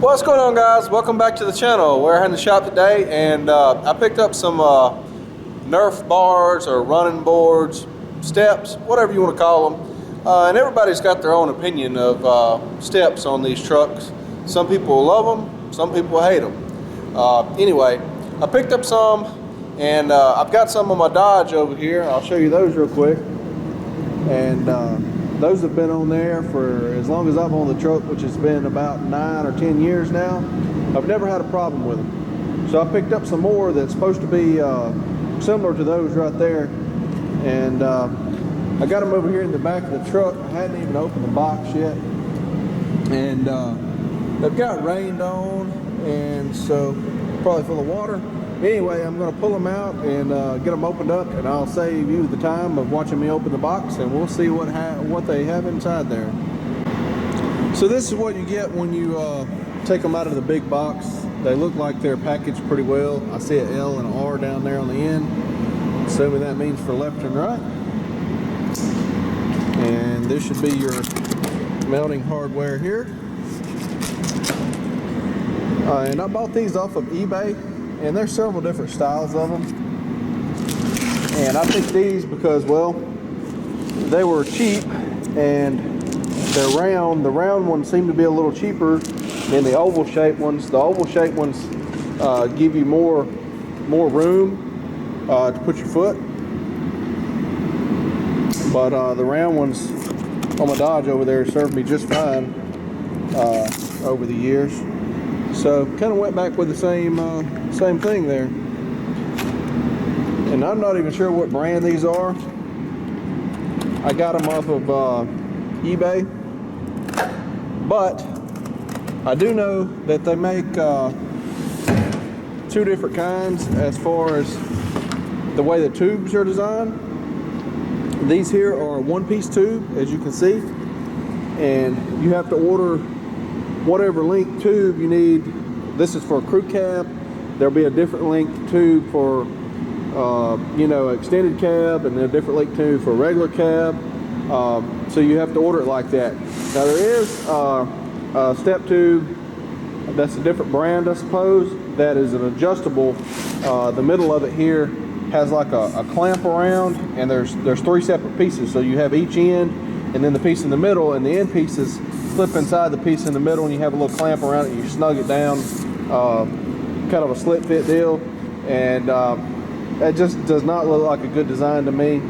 What's going on, guys? Welcome back to the channel. We're in the shop today, and I picked up some Nerf bars or running boards, steps, whatever you want to call them. And everybody's got their own opinion of steps on these trucks. Some people love them, some people hate them. Anyway, I picked up some, and I've got some on my Dodge over here. I'll show you those real quick. And those have been on there for as long as I've owned the truck, which has been about 9 or 10 years now. I've never had a problem with them. So I picked up some more that's supposed to be similar to those right there. And I got them over here in the back of the truck. I hadn't even opened the box yet. And they've got rained on, and so probably full of water. Anyway, I'm going to pull them out and get them opened up, and I'll save you the time of watching me open the box, and we'll see what they have inside there. So this is what you get when you take them out of the big box. They look like they're packaged pretty well. I see an L and an R down there on the end, assuming that means for left and right. And this should be your mounting hardware here. And I bought these off of eBay. And there's several different styles of them. And I picked these because, well, they were cheap and they're round. The round ones seem to be a little cheaper than the oval shaped ones. The oval shaped ones give you more room to put your foot. But the round ones on my Dodge over there served me just fine over the years. So kind of went back with the same thing there. And I'm not even sure what brand these are. I got them off of eBay. But I do know that they make two different kinds as far as the way the tubes are designed. These here are a one-piece tube, as you can see. And you have to order whatever length tube you need. This is for a crew cab. There'll be a different length tube for extended cab, and a different length tube for a regular cab. So you have to order it like that. Now there is a step tube that's a different brand, I suppose, that is an adjustable. The middle of it here has like a clamp around, and there's three separate pieces. So you have each end, and then the piece in the middle, and the end pieces slip inside the piece in the middle, and you have a little clamp around it, and you snug it down, kind of a slit fit deal. And it just does not look like a good design to me,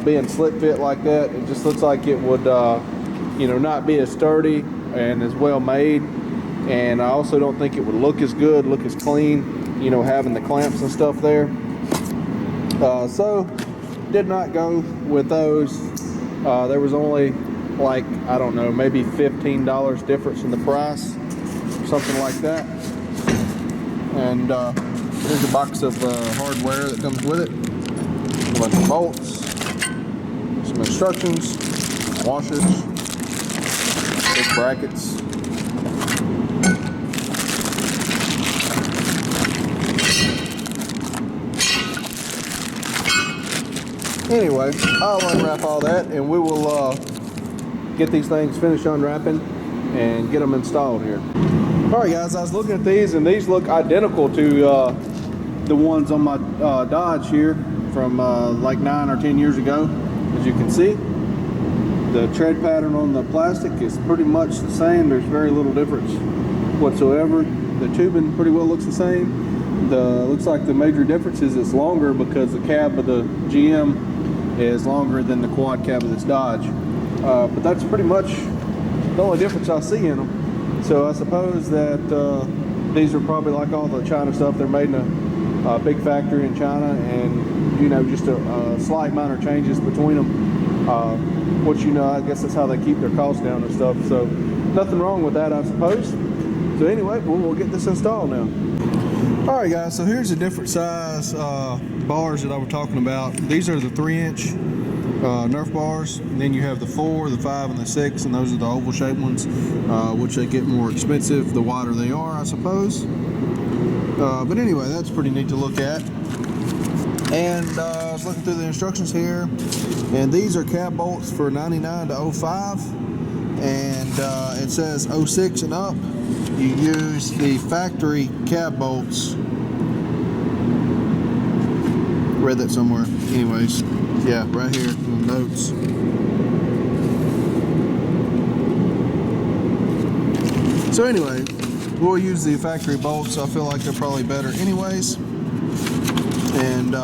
being slit fit like that. It just looks like it would not be as sturdy and as well made. And I also don't think it would look as good, look as clean, having the clamps and stuff there. So did not go with those. There was only, like, I don't know, maybe $15 difference in the price, something like that. And here's a box of hardware that comes with it. A bunch of bolts, some instructions, washers, big brackets. Anyway, I'll unwrap all that, and we will get these things finished unwrapping and get them installed here. Alright guys, I was looking at these, and these look identical to the ones on my Dodge here from like 9 or 10 years ago. As you can see, the tread pattern on the plastic is pretty much the same. There's very little difference whatsoever. The tubing pretty well looks the same. Looks like the major difference is it's longer, because the cab of the GM is longer than the quad cab of this Dodge. But that's pretty much the only difference I see in them. So I suppose that these are probably like all the China stuff. They're made in a big factory in China, and just a slight minor changes between them. Which I guess that's how they keep their costs down and stuff. So nothing wrong with that, I suppose. So anyway, we'll get this installed now. Alright guys, so here's the different size bars that I was talking about. These are the 3-inch Nerf bars, and then you have the 4, the 5, and the 6, and those are the oval shaped ones, which they get more expensive the wider they are, I suppose. But anyway, that's pretty neat to look at. And I was looking through the instructions here, and these are cab bolts for 99 to 05, and it says 06 and up. you use the factory cab bolts. Read that somewhere. Anyways, yeah, right here in the notes. So anyway, we'll use the factory bolts. I feel like they're probably better anyways. And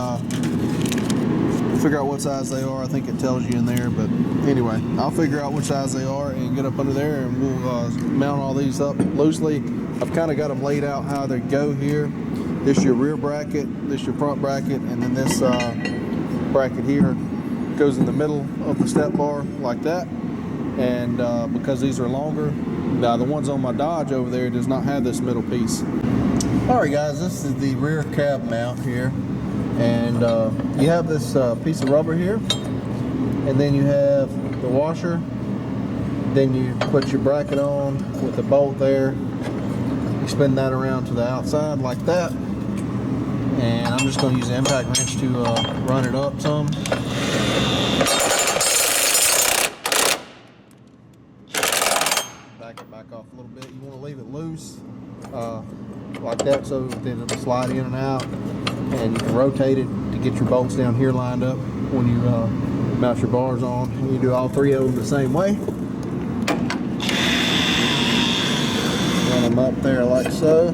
figure out what size they are. I think it tells you in there, but anyway, I'll figure out which size they are and get up under there, and we'll mount all these up loosely. I've kind of got them laid out how they go here. This is your rear bracket, this is your front bracket, and then this bracket here goes in the middle of the step bar like that. And because these are longer, now the ones on my Dodge over there does not have this middle piece. Alright guys, this is the rear cab mount here. And you have this piece of rubber here, and then you have the washer. Then you put your bracket on with the bolt there. You spin that around to the outside like that. And I'm just going to use the impact wrench to run it up some. Back it back off a little bit. You want to leave it loose like that, so then it'll slide in and out. And you can rotate it to get your bolts down here lined up when you mount your bars on. And you do all three of them the same way. Run them up there like so.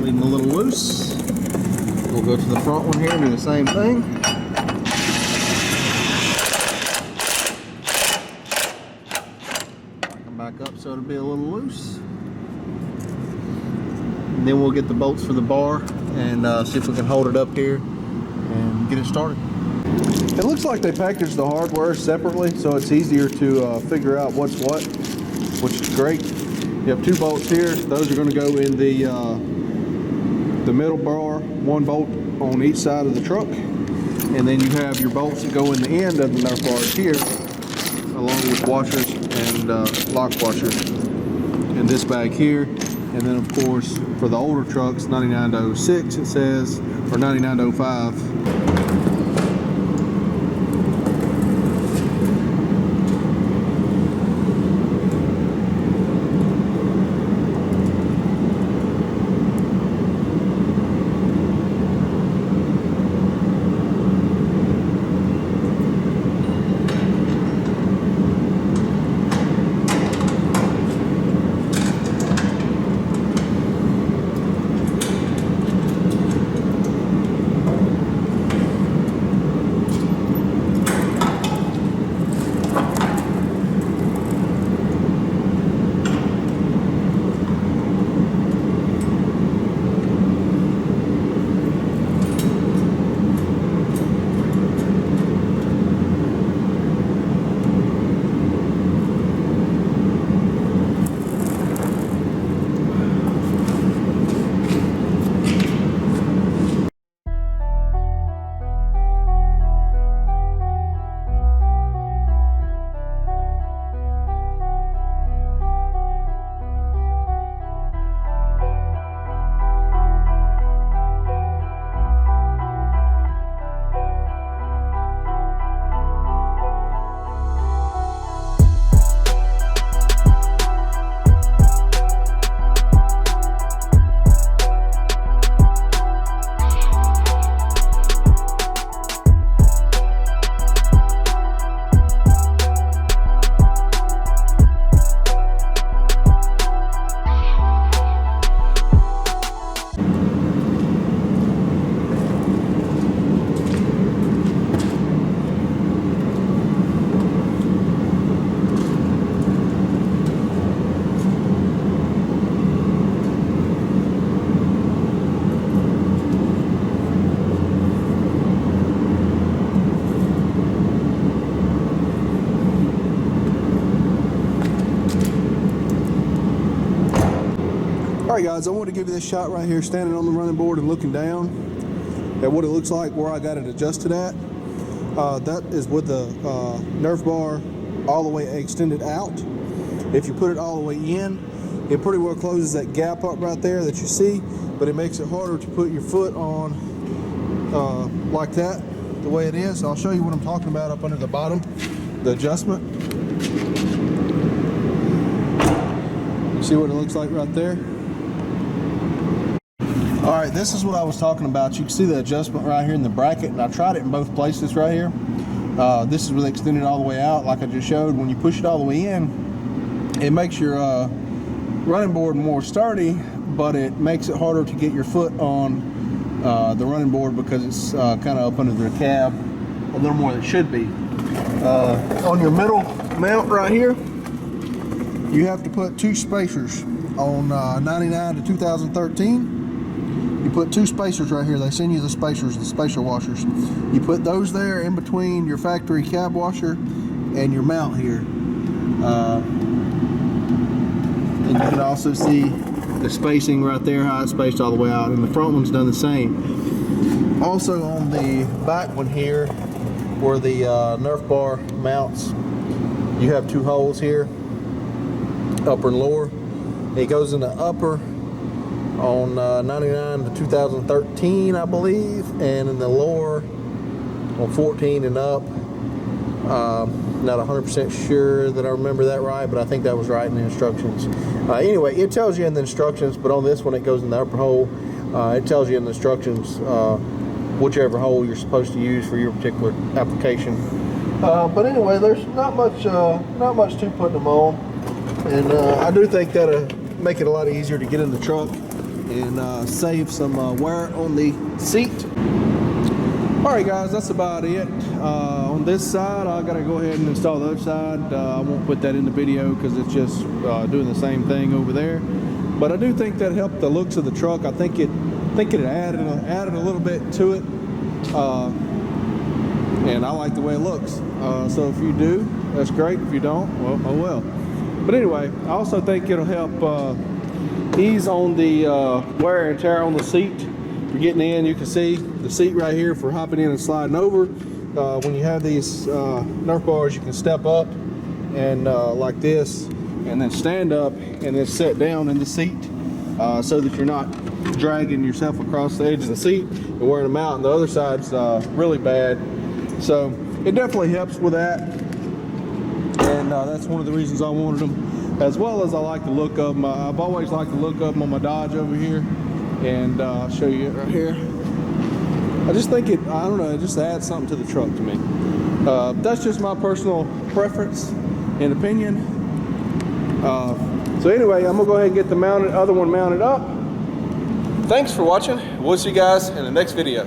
Leave them a little loose. We'll go to the front one here and do the same thing. Back them back up so it'll be a little loose. And then we'll get the bolts for the bar and see if we can hold it up here and get it started. It looks like they packaged the hardware separately, so it's easier to figure out what's what, which is great. You have two bolts here. Those are going to go in the middle bar, one bolt on each side of the truck. And then you have your bolts that go in the end of the Nerf bars here, along with washers and lock washers in this bag here. And then of course, for the older trucks, 9906 it says, or 9905. Alright guys, I want to give you this shot right here, standing on the running board and looking down at what it looks like, where I got it adjusted at. That is with the Nerf bar all the way extended out. If you put it all the way in, it pretty well closes that gap up right there that you see, but it makes it harder to put your foot on like that, the way it is. I'll show you what I'm talking about up under the bottom, the adjustment. See what it looks like right there? All right, this is what I was talking about. You can see the adjustment right here in the bracket, and I tried it in both places right here. This is really extended all the way out, like I just showed. When you push it all the way in, it makes your running board more sturdy, but it makes it harder to get your foot on the running board because it's kind of up under the cab a little more than it should be. On your middle mount right here, you have to put 2 spacers on 99 to 2013. You put 2 spacers right here. They send you the spacers, the spacer washers. You put those there in between your factory cab washer and your mount here. And you can also see the spacing right there, how it's spaced all the way out. And the front one's done the same. Also on the back one here, where the Nerf bar mounts, you have 2 holes here, upper and lower. It goes in the upper on 99 to 2013, I believe, and in the lower on 14 and up. Not 100% sure that I remember that right, but I think that was right in the instructions. Anyway, it tells you in the instructions, but on this one it goes in the upper hole. It tells you in the instructions whichever hole you're supposed to use for your particular application. But anyway, there's not much to putting them on, and I do think that'll make it a lot easier to get in the truck and save some wear on the seat. Alright guys, that's about it. On this side, I gotta go ahead and install the other side. I won't put that in the video because it's just doing the same thing over there. But I do think that helped the looks of the truck. I think it added a little bit to it, and I like the way it looks. So if you do, that's great. If you don't, well, oh well. But anyway, I also think it'll help ease on the wear and tear on the seat. You're getting in, you can see the seat right here for hopping in and sliding over. When you have these Nerf bars, you can step up and like this, and then stand up and then sit down in the seat so that you're not dragging yourself across the edge of the seat and wearing them out. And the other side's really bad. So it definitely helps with that. And that's one of the reasons I wanted them, as well as I like the look of them. I've always liked the look of them on my Dodge over here. And I'll show you it right here. I just think it just adds something to the truck to me. That's just my personal preference and opinion. So anyway, I'm gonna go ahead and get the other one mounted up. Thanks for watching. We'll see you guys in the next video.